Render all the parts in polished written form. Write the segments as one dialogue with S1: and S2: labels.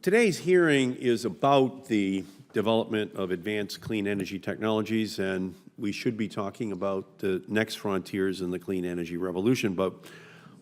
S1: Today's hearing is about the development of advanced clean energy technologies, and we should be talking about the next frontiers in the clean energy revolution. But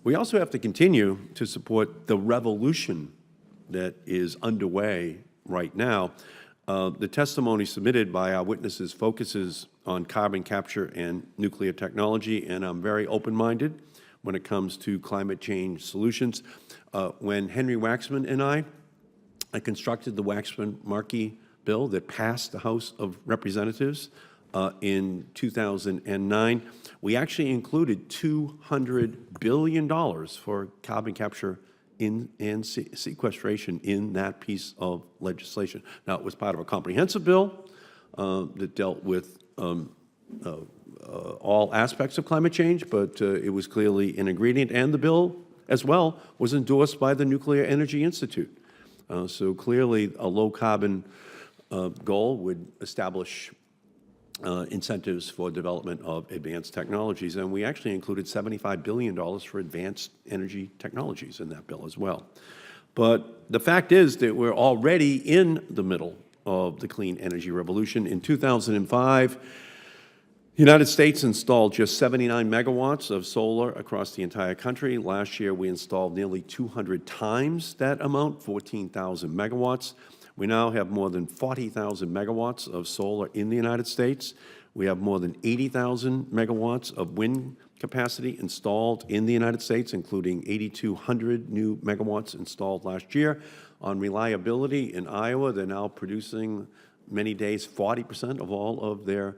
S1: we also have to continue to support the revolution that is underway right now. The testimony submitted by our witnesses focuses on carbon capture and nuclear technology, and I'm very open-minded when it comes to climate change solutions. When Henry Waxman and I constructed the Waxman-Markey bill that passed the House of Representatives in 2009, we actually included $200 billion for carbon capture and sequestration in that piece of legislation. Now, it was part of a comprehensive bill that dealt with all aspects of climate change, but it was clearly an ingredient, and the bill as well was endorsed by the Nuclear Energy Institute. So clearly a low-carbon goal would establish incentives for development of advanced technologies, and we actually included $75 billion for advanced energy technologies in that bill as well. But the fact is that we're already in the middle of the clean energy revolution. In 2005, the United States installed just 79 megawatts of solar across the entire country. Last year, we installed nearly 200 times that amount, 14,000 megawatts. We now have more than 40,000 megawatts of solar in the United States. We have more than 80,000 megawatts of wind capacity installed in the United States, including 8,200 new megawatts installed last year. On reliability, in Iowa, they're now producing many days 40% of all of their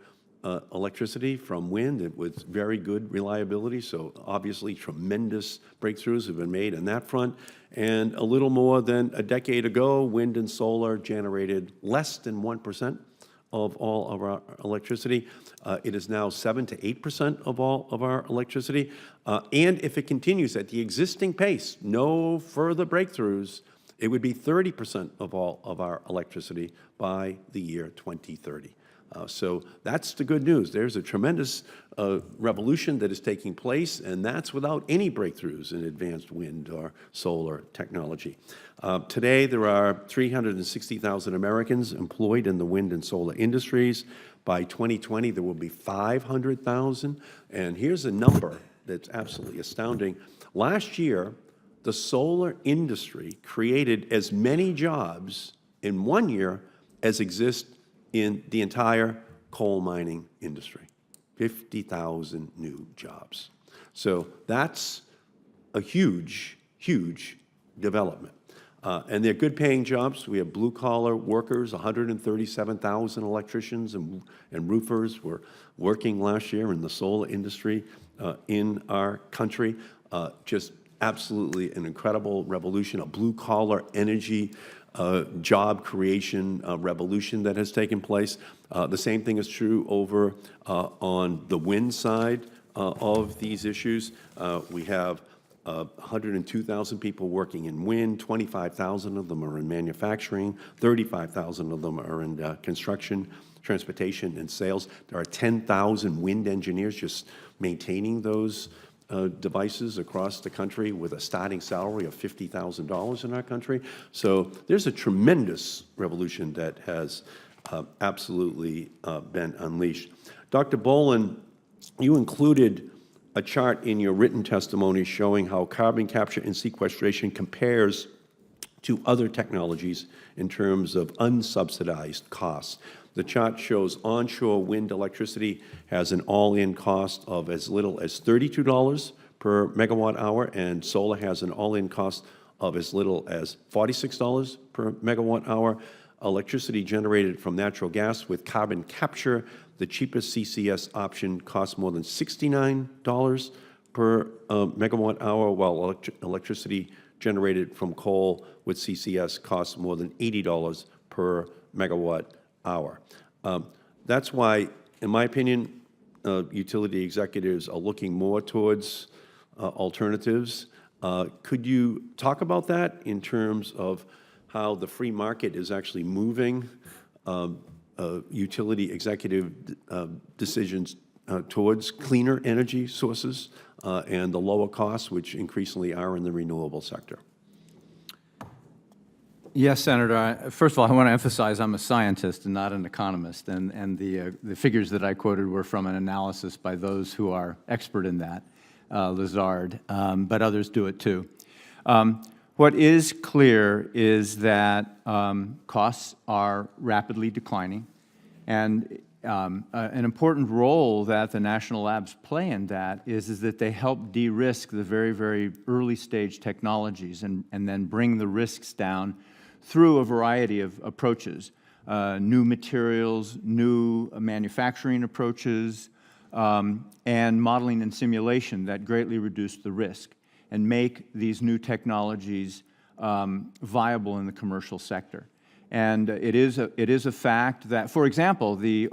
S1: electricity from wind with very good reliability. So obviously tremendous breakthroughs have been made on that front. And a little more than a decade ago, wind and solar generated less than 1% of all of our electricity. It is now 7 to 8% of all of our electricity. And if it continues at the existing pace, no further breakthroughs, it would be 30% of all of our electricity by the year 2030. So that's the good news. There's a tremendous revolution that is taking place, and that's without any breakthroughs in advanced wind or solar technology. Today, there are 360,000 Americans employed in the wind and solar industries. By 2020, there will be 500,000. And here's a number that's absolutely astounding. Last year, the solar industry created as many jobs in 1 year as exist in the entire coal mining industry, 50,000 new jobs. So that's a huge, huge development. And they're good-paying jobs. We have blue-collar workers, 137,000 electricians and roofers were working last year in the solar industry in our country. Just absolutely an incredible revolution, a blue-collar energy job creation revolution that has taken place. The same thing is true over on the wind side of these issues. We have 102,000 people working in wind, 25,000 of them are in manufacturing, 35,000 of them are in construction, transportation, and sales. There are 10,000 wind engineers just maintaining those devices across the country with a starting salary of $50,000 in our country. So there's a tremendous revolution that has absolutely been unleashed. Dr. Bohlen, you included a chart in your written testimony showing how carbon capture and sequestration compares to other technologies in terms of unsubsidized costs. The chart shows onshore wind electricity has an all-in cost of as little as $32 per megawatt hour, and solar has an all-in cost of as little as $46 per megawatt hour. Electricity generated from natural gas with carbon capture, the cheapest CCS option costs more than $69 per megawatt hour, while electricity generated from coal with CCS costs more than $80 per megawatt hour. That's why, in my opinion, utility executives are looking more towards alternatives. Could you talk about that in terms of how the free market is actually moving utility executive decisions towards cleaner energy sources and the lower costs, which increasingly are in the renewable sector?
S2: Yes, Senator. First of all, I want to emphasize I'm a scientist and not an economist, and the figures that I quoted were from an analysis by those who are expert in that, Lazard, but others do it too. What is clear is that costs are rapidly declining, and an important role that the national labs play in that is that they help de-risk the very, very early stage technologies and then bring the risks down through a variety of approaches, new materials, new manufacturing approaches, and modeling and simulation that greatly reduce the risk and make these new technologies viable in the commercial sector. And it is a fact that, for example, the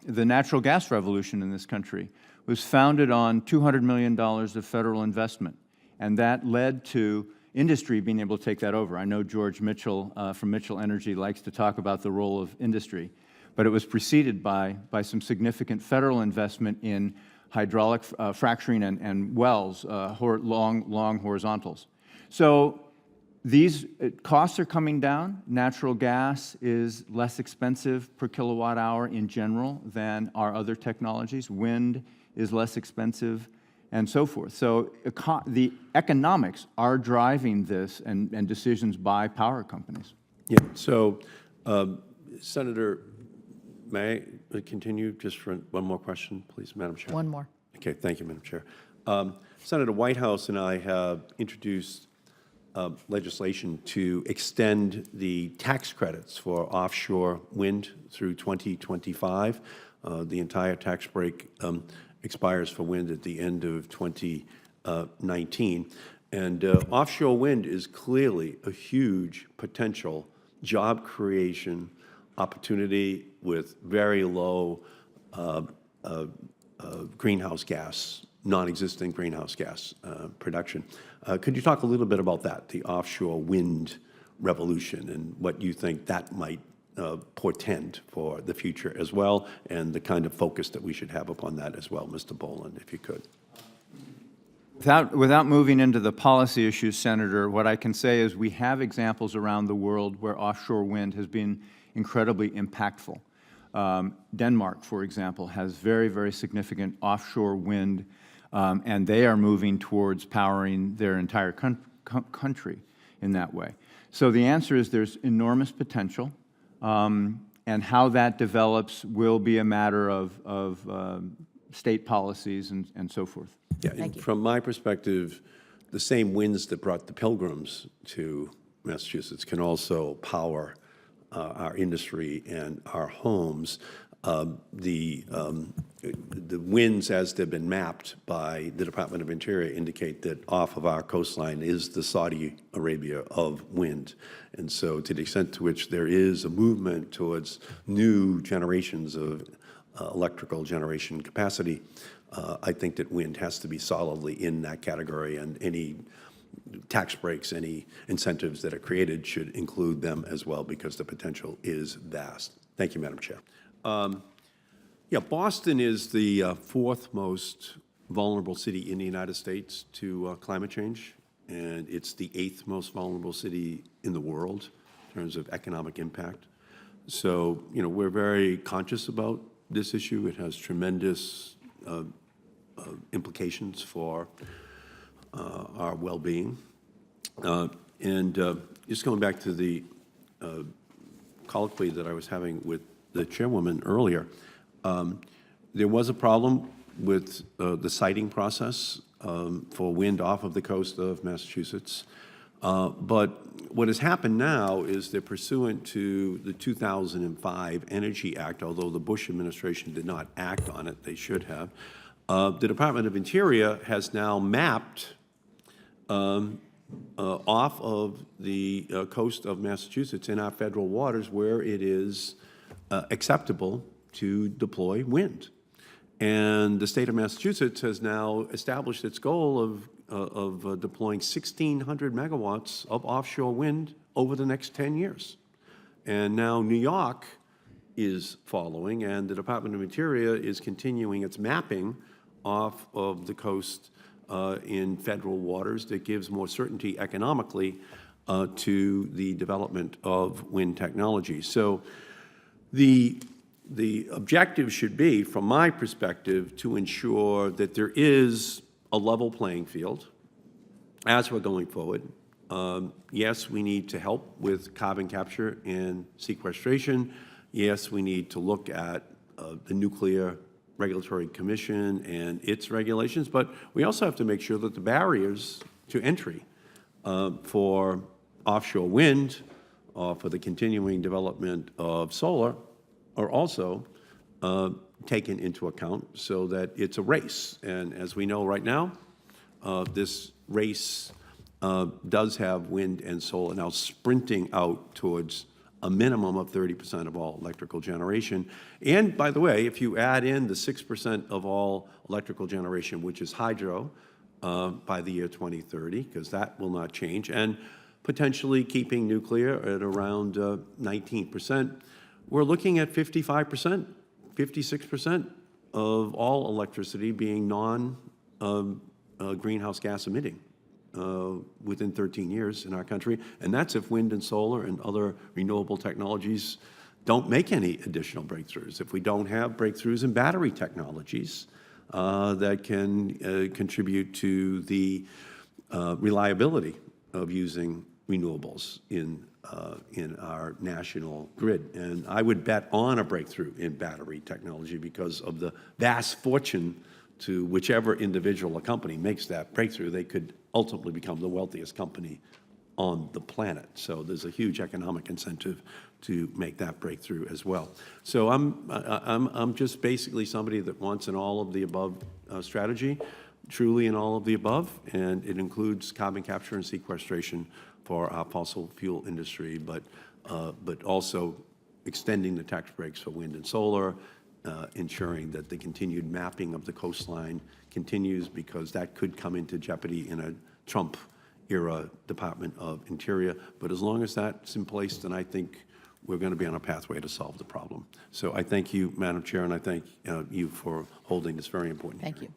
S2: natural gas revolution in this country was founded on $200 million of federal investment, and that led to industry being able to take that over. I know George Mitchell from Mitchell Energy likes to talk about the role of industry, but it was preceded by some significant federal investment in hydraulic fracturing and wells, long horizontals. So these costs are coming down. Natural gas is less expensive per kilowatt hour in general than our other technologies. Wind is less expensive, and so forth. So the economics are driving this and decisions by power companies.
S1: Yeah. So, Senator, may I continue just for one more question, please, Madam Chair?
S3: One more.
S1: Okay. Thank you, Madam Chair. Senator Whitehouse and I have introduced legislation to extend the tax credits for offshore wind through 2025. The entire tax break expires for wind at the end of 2019. And offshore wind is clearly a huge potential job creation opportunity with very low greenhouse gas, non-existent greenhouse gas production. Could you talk a little bit about that, the offshore wind revolution, and what you think that might portend for the future as well, and the kind of focus that we should have upon that as well, Mr. Bohlen, if you could?
S2: Without moving into the policy issues, Senator, what I can say is we have examples around the world where offshore wind has been incredibly impactful. Denmark, for example, has very, very significant offshore wind, and they are moving towards powering their entire country in that way. So the answer is there's enormous potential, and how that develops will be a matter of state policies and so forth.
S1: Yeah, and from my perspective, the same winds that brought the Pilgrims to Massachusetts can also power our industry and our homes. The winds, as they've been mapped by the Department of Interior, indicate that off of our coastline is the Saudi Arabia of wind. And so to the extent to which there is a movement towards new generations of electrical generation capacity, I think that wind has to be solidly in that category, and any tax breaks, any incentives that are created should include them as well, because the potential is vast. Thank you, Madam Chair. Yeah, Boston is the fourth most vulnerable city in the United States to climate change, and it's the eighth most vulnerable city in the world in terms of economic impact. So, you know, we're very conscious about this issue. It has tremendous implications for our well-being. And just going back to the colloquy that I was having with the chairwoman earlier, there was a problem with the siting process for wind off of the coast of Massachusetts. But what has happened now is they're pursuant to the 2005 Energy Act, although the Bush administration did not act on it, they should have. The Department of Interior has now mapped off of the coast of Massachusetts in our federal waters where it is acceptable to deploy wind. And the state of Massachusetts has now established its goal of deploying 1,600 megawatts of offshore wind over the next 10 years. And now New York is following, and the Department of Interior is continuing its mapping off of the coast in federal waters that gives more certainty economically to the development of wind technology. So the objective should be, from my perspective, to ensure that there is a level playing field as we're going forward. Yes, we need to help with carbon capture and sequestration. Yes, we need to look at the Nuclear Regulatory Commission and its regulations, but we also have to make sure that the barriers to entry for offshore wind, for the continuing development of solar, are also taken into account so that it's a race. And as we know right now, this race does have wind and solar now sprinting out towards a minimum of 30% of all electrical generation. And by the way, if you add in the 6% of all electrical generation, which is hydro, by the year 2030, because that will not change, and potentially keeping nuclear at around 19%, we're looking at 55%, 56% of all electricity being non-greenhouse gas emitting within 13 years in our country. And that's if wind and solar and other renewable technologies don't make any additional breakthroughs. If we don't have breakthroughs in battery technologies that can contribute to the reliability of using renewables in our national grid. And I would bet on a breakthrough in battery technology because of the vast fortune to whichever individual or company makes that breakthrough. They could ultimately become the wealthiest company on the planet. So there's a huge economic incentive to make that breakthrough as well. So I'm just basically somebody that wants an all of the above strategy, truly an all of the above, and it includes carbon capture and sequestration for our fossil fuel industry, but also extending the tax breaks for wind and solar, ensuring that the continued mapping of the coastline continues, because that could come into jeopardy in a Trump-era Department of Interior. But as long as that's in place, then I think we're going to be on a pathway to solve the problem. So I thank you, Madam Chair, and I thank you for holding this very important hearing.
S3: Thank you.